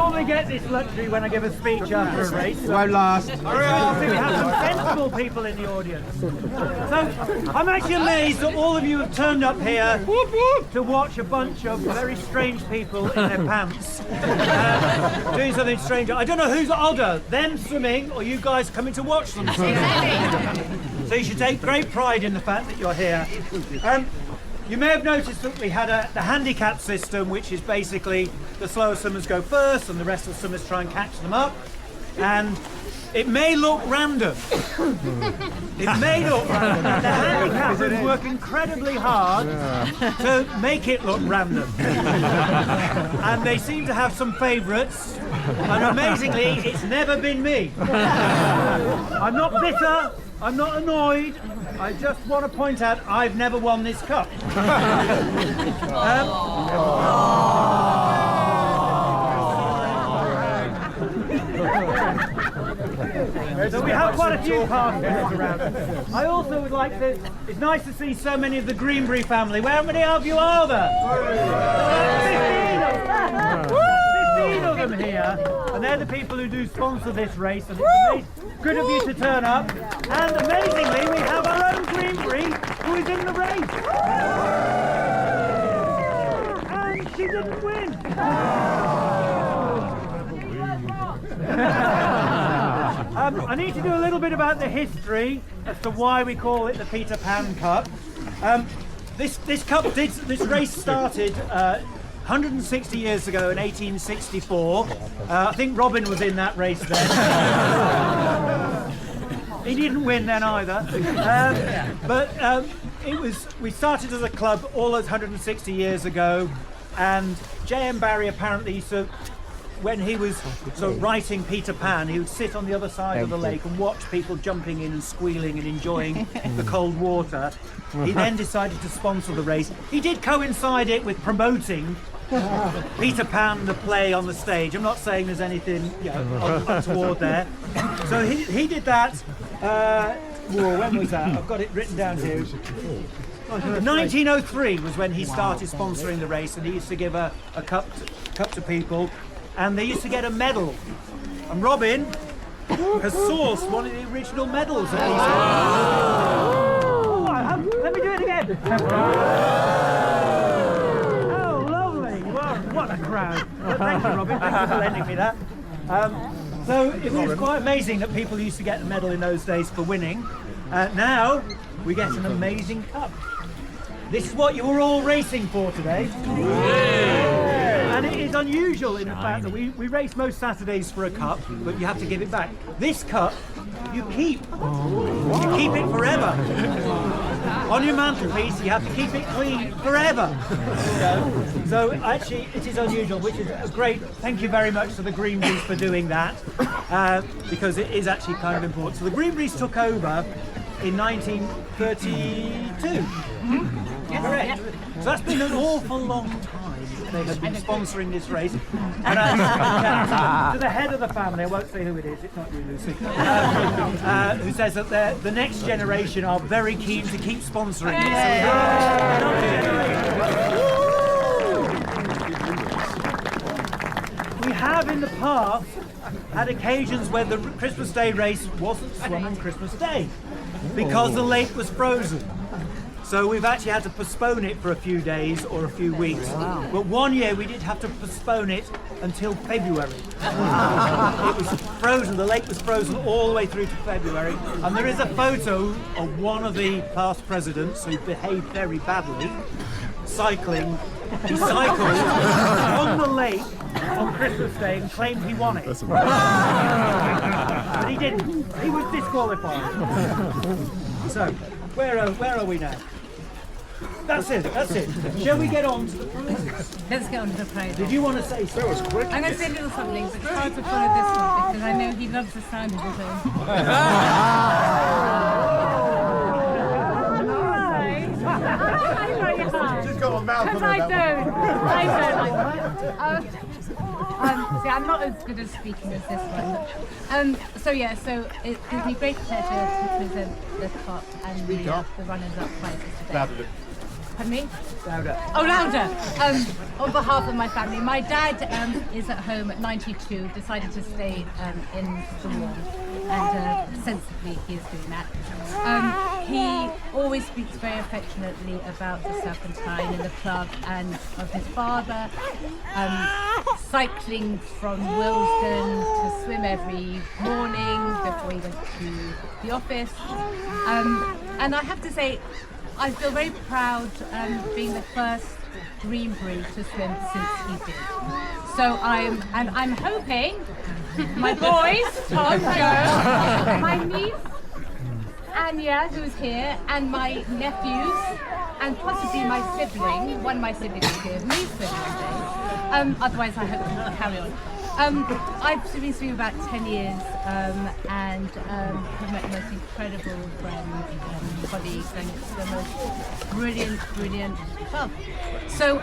normally get this luxury when I give a speech after a race. It won't last. We have some sensible people in the audience. So I'm actually amazed that all of you have turned up here to watch a bunch of very strange people in their pants doing something strange. I don't know who's older, them swimming or you guys coming to watch them swim. So you should take great pride in the fact that you're here. You may have noticed that we had the handicap system, which is basically the slower swimmers go first and the rest of the swimmers try and catch them up. And it may look random. It may look random. The handicappers work incredibly hard to make it look random. And they seem to have some favourites. And amazingly, it's never been me. I'm not bitter. I'm not annoyed. I just want to point out I've never won this cup. So we have quite a few participants around. I also would like to, it's nice to see so many of the Greenbury family. How many of you are there? 15 of them here. And they're the people who do sponsor this race. And it's good of you to turn up. And amazingly, we have our own Greenbury who is in the race. And she didn't win. I need to do a little bit about the history as to why we call it the Peter Pan Cup. This race started 160 years ago in 1864. I think Robin was in that race then. He didn't win then either. We started as a club all those 160 years ago, and J.M. Barrie apparently used to, when he was writing Peter Pan, he would sit on the other side of the lake and watch people jumping in and squealing and enjoying the cold water. He then decided to sponsor the race. He did coincide it with promoting Peter Pan, the play, on the stage. I'm not saying there's anything untoward there. So he did that. When was that? I've got it written down here. 1903 was when he started sponsoring the race, and he used to give a cup to people. And they used to get a medal. And Robin has sourced one of the original medals at these. Let me do it again. Oh, lovely. Well, what a crowd. Well, thank you, Robin. Thank you for lending me that. So it was quite amazing that people used to get a medal in those days for winning. Now we get an amazing cup. This is what you were all racing for today. And it is unusual in the fact that we race most Saturdays for a cup, but you have to give it back. This cup, you keep. You keep it forever. On your mantelpiece, you have to keep it clean forever. So actually, it is unusual, which is great. Thank you very much to the Greenburys for doing that, because it is actually kind of important. So the Greenburys took over in 1932. Correct. So that's been an awful long time that they have been sponsoring this race. And to the head of the family, I won't say who it is, it's not you, Lucy, who says that the next generation are very keen to keep sponsoring it. We have in the past had occasions where the Christmas Day race wasn't swum on Christmas Day because the lake was frozen. So we've actually had to postpone it for a few days or a few weeks. Wow. But one year we did have to postpone it until February. It was frozen, the lake was frozen all the way through to February. And there is a photo of one of the past presidents who behaved very badly, cycling. He cycled on the lake on Christmas Day and claimed he won it. But he didn't. He was disqualified. So, where are we now? That's it. Shall we get on to the prizes? Let's get on to the prizes. Did you want to say something? That was quick. I'm going to say a little something, but it's hard to follow this one because I know he loves the sound of his own. She's got a mouth on her. I don't. See, I'm not as good at speaking as this one. So it gives me great pleasure to present the cup and the runners-up prizes today. Pardon me? Louder. Oh, louder. On behalf of my family, my dad is at home at 92, decided to stay in the warm, and sensibly he is doing that. He always speaks very affectionately about the Serpentine and the club and of his father, cycling from Willesden to swim every morning before he went to the office. And I have to say, I feel very proud being the first Greenbury to swim since he did. So I'm hoping my boys, Tom, Joe, my niece Anya, who's here, and my nephews, and possibly my sibling, one of my siblings is here, me swimming today. Otherwise I hope to carry on. I've been swimming about 10 years and have met the most incredible friends and colleagues, and it's the most brilliant club. So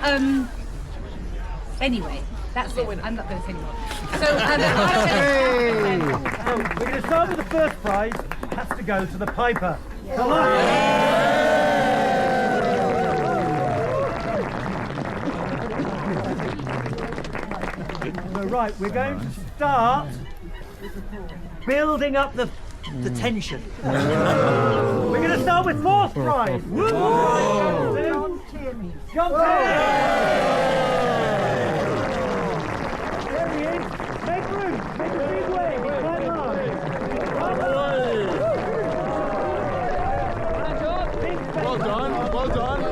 anyway, that's it. I'm not going to say anymore. So we're going to start with the first prize. It has to go to the Piper. Come on. So right, we're going to start building up the tension. We're going to start with fourth prize. John Tierney. John Tierney. There he is. Make room. Make a big wave. It's quite large. Well done. Well done.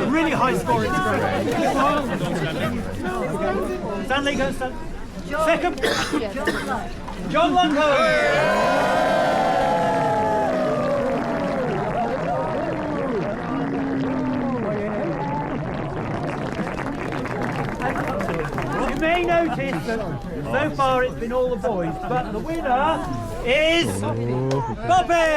Really high scoring. Stanley goes second. John Lundholm. You may notice that so far it's been all the boys, but the winner is Bobby!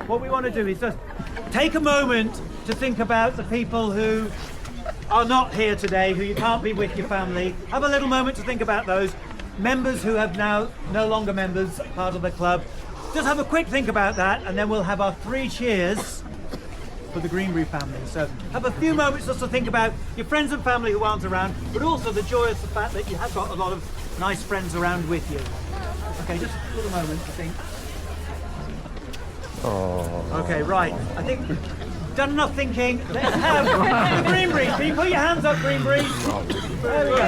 What we want to do is just take a moment to think about the people who are not here today, who you can't be with your family. Have a little moment to think about those members who have now no longer members, part of the club. Just have a quick think about that, and then we'll have our 3 cheers for the Greenbury family. So have a few moments just to think about your friends and family who aren't around, but also the joyous fact that you have got a lot of nice friends around with you. Okay, just a little moment to think. Okay, right. I think we've done enough thinking. Let's have the Greenbury. Can you put your hands up, Greenbury? There we go.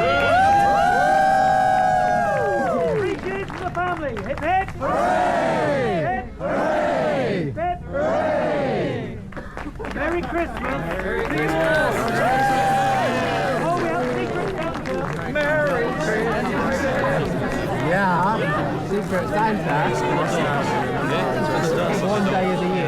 3 cheers for the family. Hip hip. Hooray! Hip hooray! Hip hooray! Merry Christmas. Merry Christmas. Oh, we have Secret Santa. Merry Christmas. Yeah, Secret Santa. One day of the year.